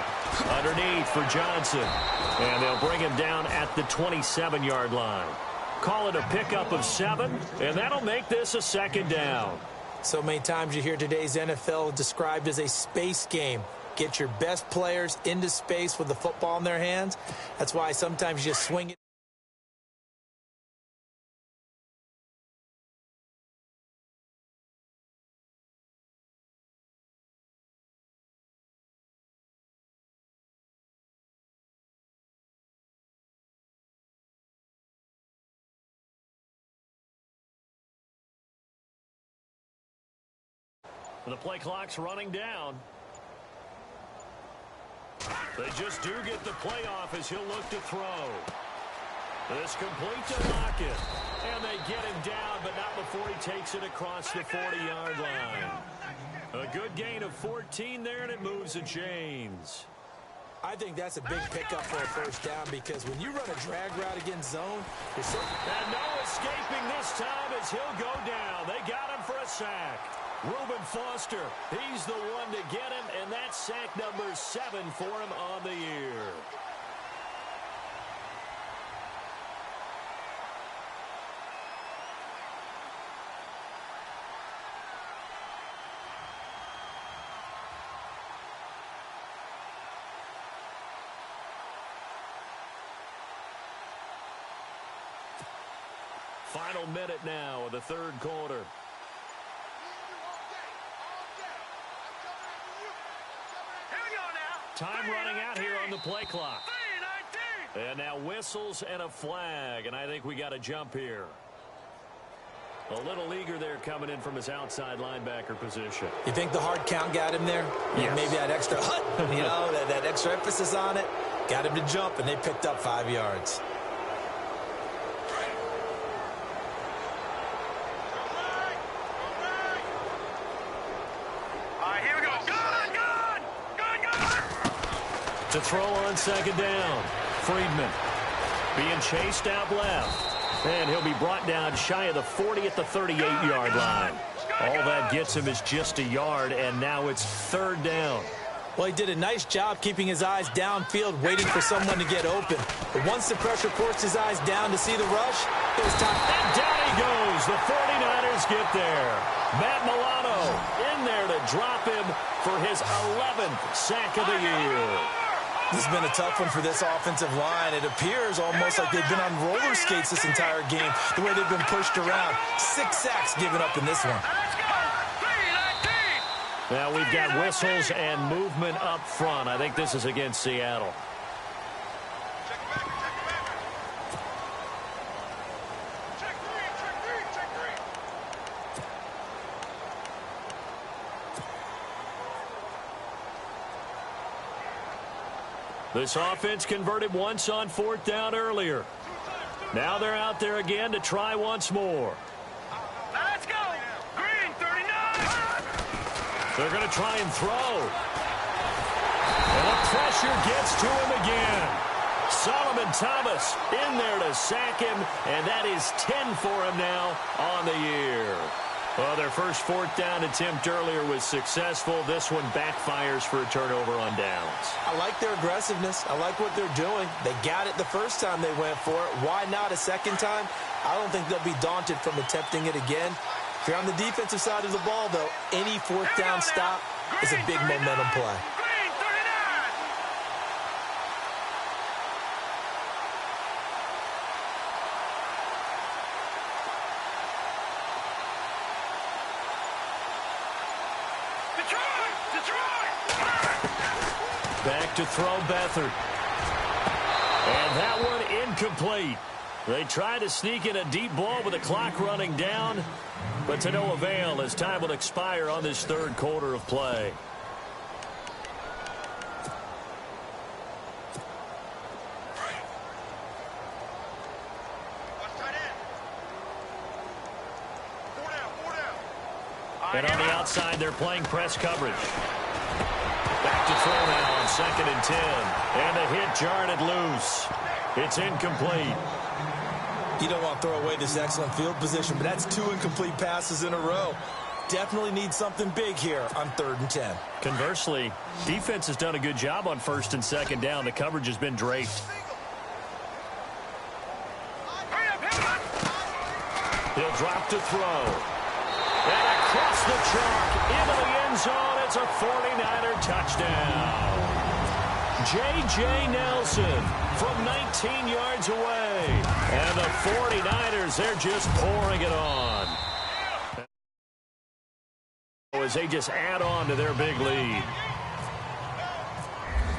Speaker 2: underneath for Johnson. And they'll bring him down at the 27-yard line. Call it a pickup of 7, and that'll make this a second down.
Speaker 4: So many times you hear today's NFL described as a space game. Get your best players into space with the football in their hands. That's why sometimes you just swing it.
Speaker 2: The play clock's running down. They just do get the play off as he'll look to throw. This complete to Lockett. And they get him down, but not before he takes it across the 40-yard line. A good gain of 14 there, and it moves the chains.
Speaker 4: I think that's a big pickup for a first down because when you run a drag route against zone, you're so...
Speaker 2: And no escaping this time as he'll go down. They got him for a sack. Reuben Foster, he's the one to get him, and that's sack number 7 for him on the year. Final minute now of the third quarter. Time running out here on the play clock. And now whistles and a flag, and I think we got a jump here. A little eager there coming in from his outside linebacker position.
Speaker 4: You think the hard count got him there?
Speaker 2: Yes.
Speaker 4: Maybe that extra that extra emphasis on it got him to jump, and they picked up 5 yards.
Speaker 2: To throw on second down. Friedman being chased out left. And he'll be brought down shy of the 40 at the 38-yard line. All that gets him is just a yard, and now it's third down.
Speaker 4: Well, he did a nice job keeping his eyes downfield, waiting for someone to get open. But once the pressure forced his eyes down to see the rush, it was time.
Speaker 2: And down he goes. The 49ers get there. Matt Milano in there to drop him for his 11th sack of the year.
Speaker 4: This has been a tough one for this offensive line. It appears almost like they've been on roller skates this entire game, the way they've been pushed around. 6 sacks given up in this one.
Speaker 2: Now we've got whistles and movement up front. I think this is against Seattle. This offense converted once on fourth down earlier. Now they're out there again to try once more.
Speaker 3: Let's go. Green, 39.
Speaker 2: They're going to try and throw. And the pressure gets to him again. Solomon Thomas in there to sack him, and that is 10 for him now on the year. Well, their first fourth down attempt earlier was successful. This one backfires for a turnover on downs.
Speaker 4: I like their aggressiveness. I like what they're doing. They got it the first time they went for it. Why not a second time? I don't think they'll be daunted from attempting it again. If you're on the defensive side of the ball, though, any fourth down stop is a big momentum play.
Speaker 2: Back to throw Beathard. And that one incomplete. They try to sneak in a deep ball with the clock running down, but to no avail as time will expire on this third quarter of play. And on the outside, they're playing press coverage. Back to throw now on 2nd and 10. And a hit jarred it loose. It's incomplete.
Speaker 4: You don't want to throw away this excellent field position, but that's 2 incomplete passes in a row. Definitely need something big here on 3rd and 10.
Speaker 2: Conversely, defense has done a good job on 1st and 2nd down. The coverage has been draped. He'll drop to throw. And across the chalk into the end zone. It's a 49er touchdown. J.J. Nelson from 19 yards away. And the 49ers, they're just pouring it on. As they just add on to their big lead.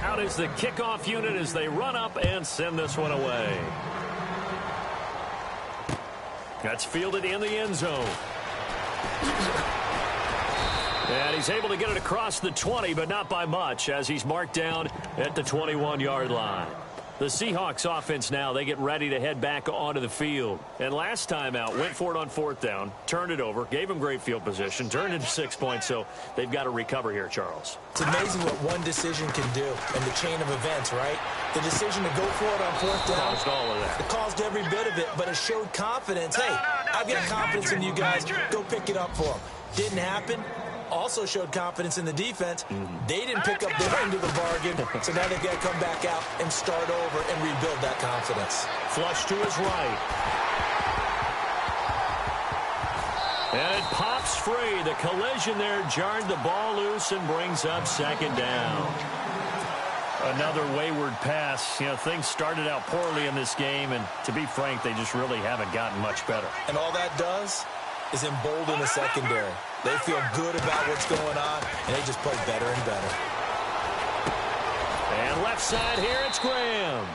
Speaker 2: Out is the kickoff unit as they run up and send this one away. That's fielded in the end zone. And he's able to get it across the 20, but not by much, as he's marked down at the 21-yard line. The Seahawks offense now, they get ready to head back onto the field. And last time out, went for it on 4th down, turned it over, gave them great field position, turned into 6 points, so they've got to recover here, Charles.
Speaker 4: It's amazing what one decision can do in the chain of events, right? The decision to go for it on 4th down.
Speaker 2: Caused all of that.
Speaker 4: It caused every bit of it, but it showed confidence. Hey, I've got confidence in you guys. Go pick it up for them. Didn't happen. Also showed confidence in the defense. They didn't pick up their end of the bargain, so now they've got to come back out and start over and rebuild that confidence.
Speaker 2: Flush to his right. And it pops free. The collision there jarred the ball loose and brings up 2nd down. Another wayward pass. You know, things started out poorly in this game, and to be frank, they just really haven't gotten much better.
Speaker 4: And all that does is embolden the secondary. They feel good about what's going on, and they just play better and better.
Speaker 2: And left side here, it's Graham.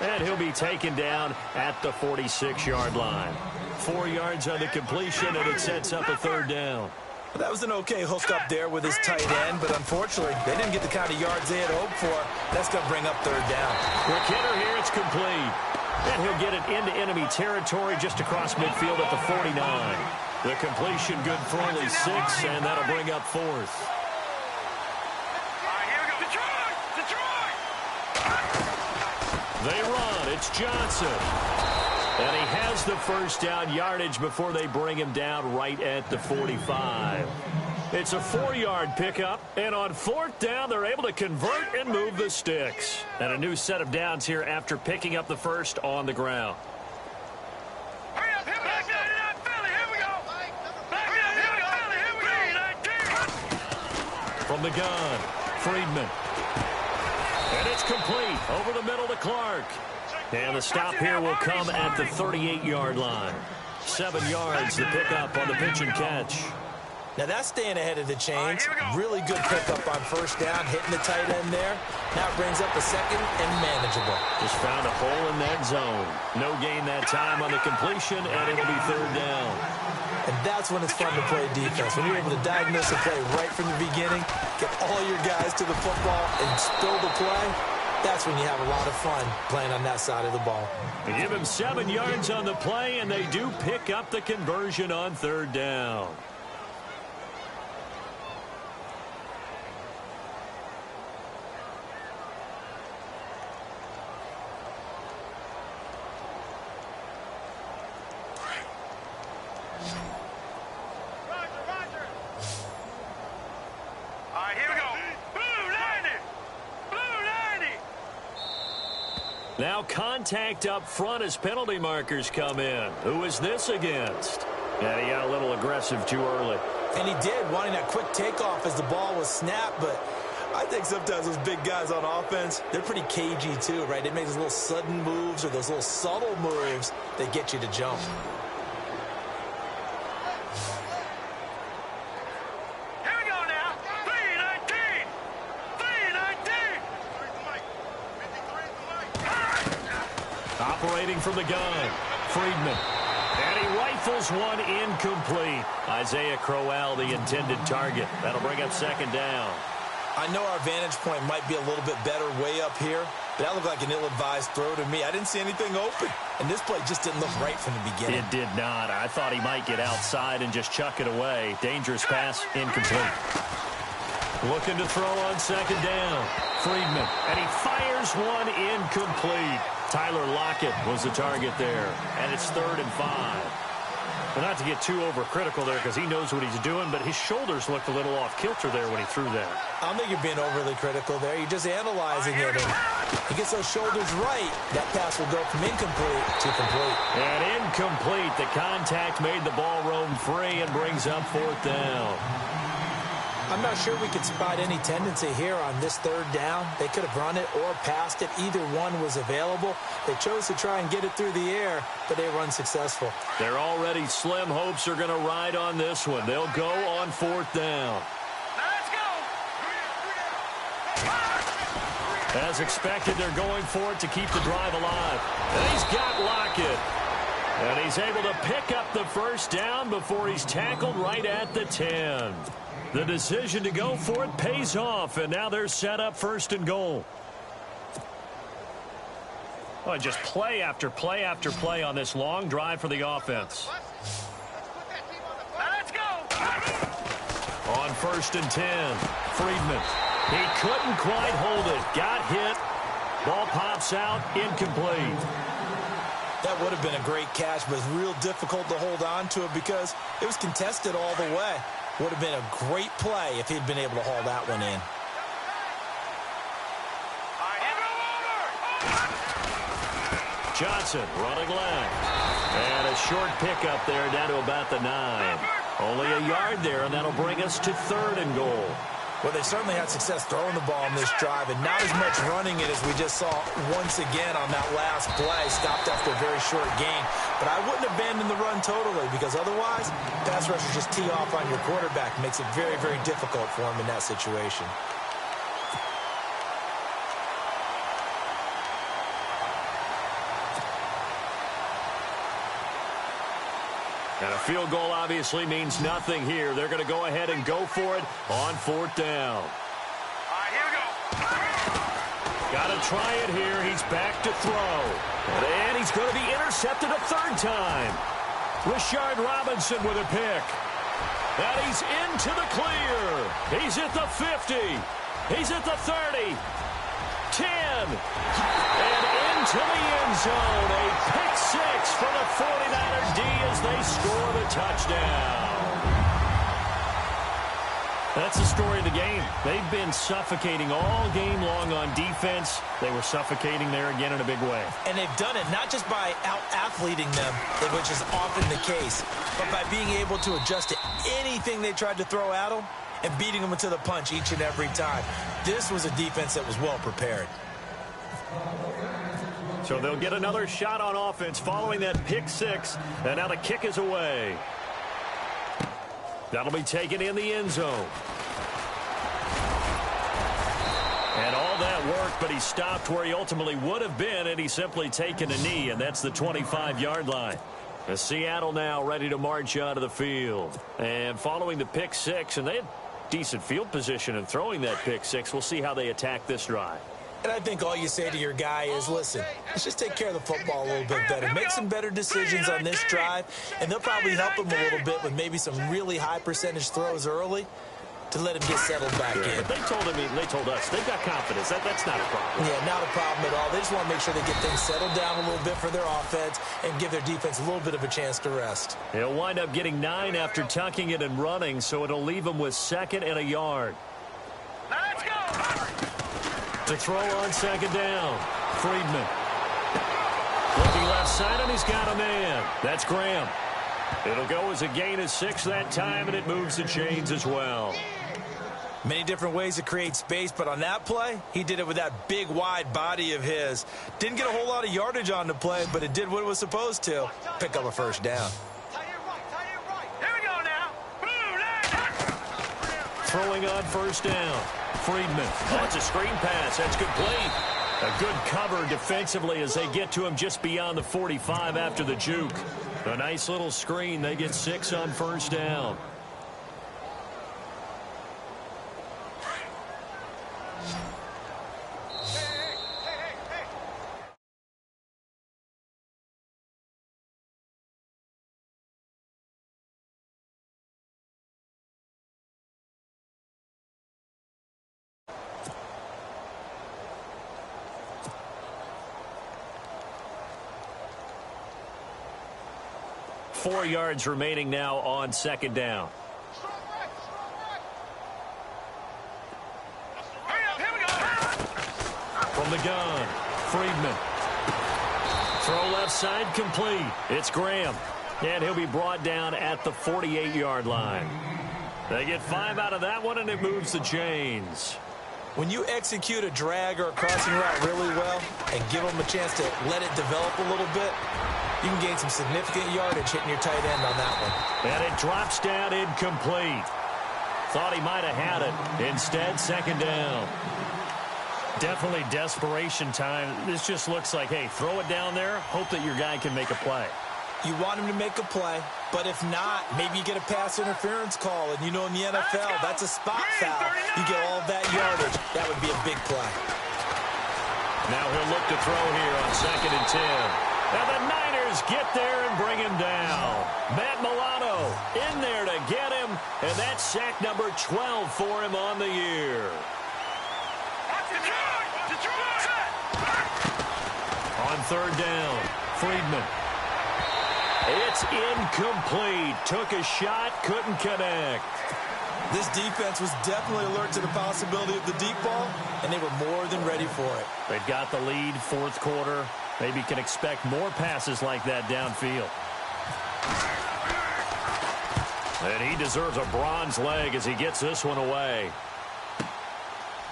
Speaker 2: And he'll be taken down at the 46-yard line. 4 yards on the completion, and it sets up a 3rd down.
Speaker 4: Well, that was an okay hook up there with his tight end, but unfortunately, they didn't get the kind of yards they had hoped for. That's going to bring up 3rd down.
Speaker 2: Quick hitter here, it's complete. And he'll get it into enemy territory just across midfield at the 49. The completion good for only 6, and that'll bring up 4th.
Speaker 3: All right, here we go. Detroit!
Speaker 2: They run. It's Johnson. And he has the 1st down yardage before they bring him down right at the 45. It's a 4-yard pickup, and on 4th down, they're able to convert and move the sticks. And a new set of downs here after picking up the 1st on the ground.
Speaker 3: Hurry up, back down in that Philly. Here we go. Back down in that Philly. Here we go.
Speaker 2: From the gun, Friedman. And it's complete over the middle to Clark. And the stop here will come at the 38-yard line. 7 yards the pickup on the pitch and catch.
Speaker 4: Now that's staying ahead of the chains. Really good pickup on 1st down, hitting the tight end there. Now it brings up the 2nd and manageable.
Speaker 2: Just found a hole in that zone. No gain that time on the completion, and it'll be 3rd down.
Speaker 4: And that's when it's fun to play defense. When you're able to diagnose a play right from the beginning, get all your guys to the football and spill the play, that's when you have a lot of fun playing on that side of the ball.
Speaker 2: They give him 7 yards on the play, and they do pick up the conversion on 3rd down.
Speaker 3: All right, here we go. Blue 90. Blue 90.
Speaker 2: Now contact up front as penalty markers come in. Who is this against? Yeah, he got a little aggressive too early.
Speaker 4: And he did, wanting that quick takeoff as the ball was snapped, but I think sometimes those big guys on offense, they're pretty cagey too, right? They make those little sudden moves or those little subtle moves that get you to jump.
Speaker 3: Here we go now. 319. 319.
Speaker 2: Operating from the gun, Friedman. And he rifles one incomplete. Isaiah Crowell, the intended target. That'll bring up 2nd down.
Speaker 4: I know our vantage point might be a little bit better way up here, but that looked like an ill-advised throw to me. I didn't see anything open, and this play just didn't look right from the beginning.
Speaker 2: It did not. I thought he might get outside and just chuck it away. Dangerous pass, incomplete. Looking to throw on 2nd down. Friedman, and he fires one incomplete. Tyler Lockett was the target there, and it's 3rd and 5. Well, not to get too overcritical there because he knows what he's doing, but his shoulders looked a little off kilter there when he threw that.
Speaker 4: I don't think you're being overly critical there. You're just analyzing it, and he gets those shoulders right. That pass will go from incomplete to complete.
Speaker 2: And incomplete. The contact made the ball roam free and brings up 4th down.
Speaker 4: I'm not sure we could spot any tendency here on this 3rd down. They could have run it or passed it. Either one was available. They chose to try and get it through the air, but they were unsuccessful.
Speaker 2: They're already slim hopes are going to ride on this one. They'll go on 4th down.
Speaker 3: Let's go.
Speaker 2: As expected, they're going for it to keep the drive alive. And he's got Lockett. And he's able to pick up the 1st down before he's tackled right at the 10. The decision to go for it pays off, and now they're set up 1st and goal. Oh, just play after play after play on this long drive for the offense.
Speaker 3: Let's go.
Speaker 2: On 1st and 10, Friedman. He couldn't quite hold it. Got hit. Ball pops out, incomplete.
Speaker 4: That would have been a great catch, but it's real difficult to hold on to it because it was contested all the way. Would have been a great play if he'd been able to haul that one in.
Speaker 2: Johnson running left. And a short pickup there down to about the 9. Only a yard there, and that'll bring us to 3rd and goal.
Speaker 4: Well, they certainly had success throwing the ball on this drive, and not as much running it as we just saw once again on that last play. Stopped after a very short gain. But I wouldn't abandon the run totally, because otherwise, pass rushers just tee off on your quarterback. Makes it very, very difficult for him in that situation.
Speaker 2: And a field goal obviously means nothing here. They're going to go ahead and go for it on 4th down.
Speaker 3: All right, here we go.
Speaker 2: Got to try it here. He's back to throw. And he's going to be intercepted a 3rd time. Rashard Robinson with a pick. And he's into the clear. He's at the 50. He's at the 30. 10. And into the end zone. A pick 6 for the 49er D as they score the touchdown. That's the story of the game. They've been suffocating all game long on defense. They were suffocating there again in a big way.
Speaker 4: And they've done it not just by out-athleting them, which is often the case, but by being able to adjust to anything they tried to throw at them and beating them into the punch each and every time. This was a defense that was well prepared.
Speaker 2: So they'll get another shot on offense following that pick 6, and now the kick is away. That'll be taken in the end zone. And all that worked, but he stopped where he ultimately would have been, and he's simply taken a knee, and that's the 25-yard line. As Seattle now ready to march out of the field. And following the pick 6, and they had decent field position in throwing that pick 6. We'll see how they attack this drive.
Speaker 4: And I think all you say to your guy is, listen, let's just take care of the football a little bit better. Make some better decisions on this drive, and they'll probably help him a little bit with maybe some really high percentage throws early to let him get settled back in.
Speaker 2: They told us, they've got confidence. That's not a problem.
Speaker 4: Yeah, not a problem at all. They just want to make sure they get things settled down a little bit for their offense and give their defense a little bit of a chance to rest.
Speaker 2: He'll wind up getting 9 after tucking it and running, so it'll leave him with 2nd and a yard.
Speaker 3: Let's go.
Speaker 2: To throw on 2nd down, Friedman. Looking left side, and he's got a man. That's Graham. It'll go as a gain of 6 that time, and it moves the chains as well.
Speaker 4: Many different ways to create space, but on that play, he did it with that big, wide body of his. Didn't get a whole lot of yardage on the play, but it did what it was supposed to. Pick up a 1st down.
Speaker 3: Here we go now.
Speaker 2: Throwing on 1st down. Friedman. Oh, it's a screen pass. That's complete. A good cover defensively as they get to him just beyond the 45 after the juke. A nice little screen. They get 6 on 1st down. Four yards remaining now on 2nd down. From the gun, Friedman. Throw left side complete. It's Graham. And he'll be brought down at the 48-yard line. They get 5 out of that one, and it moves the chains.
Speaker 4: When you execute a drag or a crossing route really well and give them a chance to let it develop a little bit, you can gain some significant yardage hitting your tight end on that one.
Speaker 2: And it drops down incomplete. Thought he might have had it. Instead, 2nd down. Definitely desperation time. This just looks like, hey, throw it down there, hope that your guy can make a play.
Speaker 4: You want him to make a play, but if not, maybe you get a pass interference call, and you know in the NFL, that's a spot foul. You get all that yardage. That would be a big play.
Speaker 2: Now he'll look to throw here on 2nd and 10. And the Niners get there and bring him down. Matt Milano in there to get him, and that's sack number 12 for him on the year. On 3rd down, Friedman. It's incomplete. Took a shot, couldn't connect.
Speaker 4: This defense was definitely alert to the possibility of the deep ball, and they were more than ready for it.
Speaker 2: They've got the lead, 4th quarter. Maybe can expect more passes like that downfield. And he deserves a bronze leg as he gets this one away.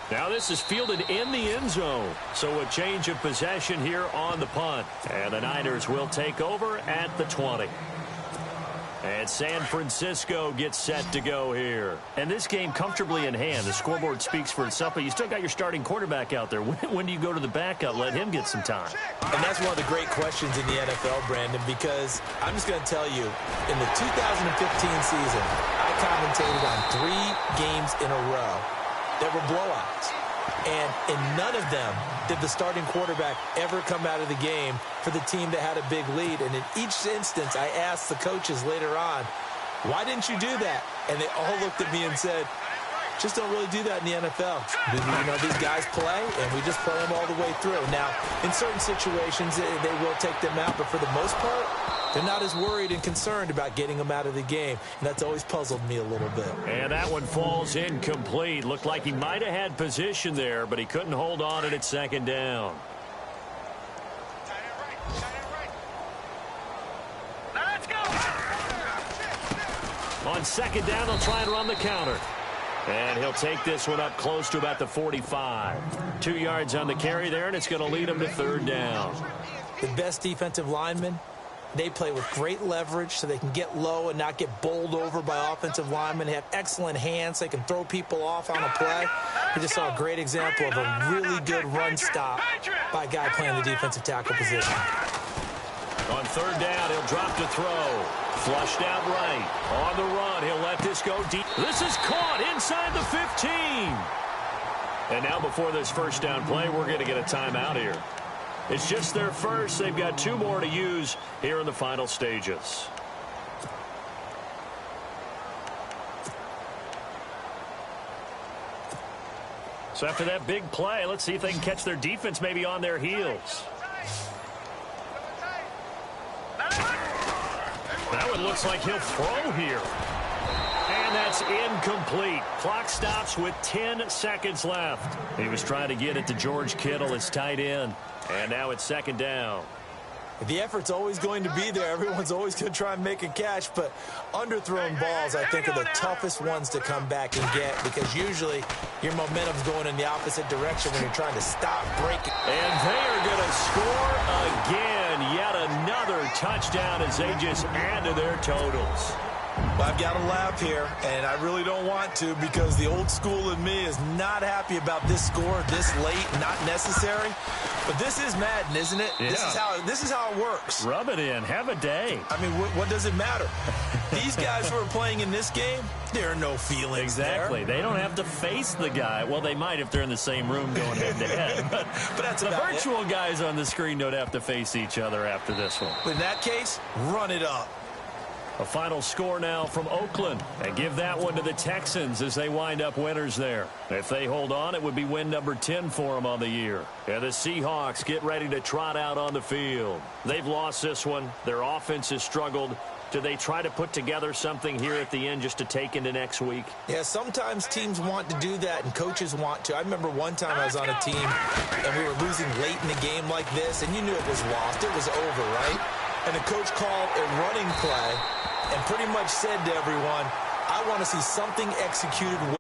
Speaker 2: Now this is fielded in the end zone. So a change of possession here on the punt. And the Niners will take over at the 20. And San Francisco gets set to go here. And this game comfortably in hand. The scoreboard speaks for itself, but you still got your starting quarterback out there. When do you go to the backup? Let him get some time.
Speaker 4: And that's one of the great questions in the NFL, Brandon, because I'm just going to tell you, in the 2015 season, I commentated on 3 games in a row that were blowouts. And in none of them did the starting quarterback ever come out of the game for the team that had a big lead. And in each instance, I asked the coaches later on, why didn't you do that? And they all looked at me and said, just don't really do that in the NFL. You know, these guys play, and we just play them all the way through. Now, in certain situations, they will take them out, but for the most part, they're not as worried and concerned about getting them out of the game, and that's always puzzled me a little bit.
Speaker 2: And that one falls incomplete. Looked like he might have had position there, but he couldn't hold on it at 2nd down.
Speaker 3: Let's go.
Speaker 2: On 2nd down, they'll try and run the counter. And he'll take this one up close to about the 45. 2 yards on the carry there, and it's going to lead him to 3rd down.
Speaker 4: The best defensive linemen, they play with great leverage so they can get low and not get bowled over by offensive linemen. They have excellent hands. They can throw people off on a play. We just saw a great example of a really good run stop by a guy playing the defensive tackle position.
Speaker 2: On 3rd down, he'll drop to throw. Flushed out right. On the run, he'll let this go deep. This is caught inside the 15. And now before this 1st down play, we're going to get a timeout here. It's just their first. They've got 2 more to use here in the final stages. So after that big play, let's see if they can catch their defense maybe on their heels. That one looks like he'll throw here. And that's incomplete. Clock stops with 10 seconds left. He was trying to get it to George Kittle, his tight end. And now it's 2nd down.
Speaker 4: The effort's always going to be there. Everyone's always going to try and make a catch, but underthrown balls, I think, are the toughest ones to come back and get because usually your momentum's going in the opposite direction when you're trying to stop, break it.
Speaker 2: And they are going to score again. Yet another touchdown as they just add to their totals.
Speaker 4: Well, I've got to laugh here, and I really don't want to because the old school in me is not happy about this score this late, not necessary. But this is Madden, isn't it?
Speaker 2: Yeah.
Speaker 4: This is how it works.
Speaker 2: Rub it in. Have a day.
Speaker 4: I mean, what does it matter? These guys who are playing in this game, there are no feelings
Speaker 2: Exactly.
Speaker 4: there.
Speaker 2: They don't have to face the guy. Well, they might if they're in the same room going head-to-head. But
Speaker 4: that's
Speaker 2: the
Speaker 4: about
Speaker 2: virtual guys on the screen don't have to face each other after this one.
Speaker 4: In that case, run it up.
Speaker 2: A final score now from Oakland. And give that one to the Texans as they wind up winners there. If they hold on, it would be win number 10 for them on the year. And the Seahawks get ready to trot out on the field. They've lost this one. Their offense has struggled. Do they try to put together something here at the end just to take into next week?
Speaker 4: Yeah, sometimes teams want to do that and coaches want to. I remember one time I was on a team and we were losing late in the game like this, and you knew it was lost. It was over, right? And the coach called a running play and pretty much said to everyone, I want to see something executed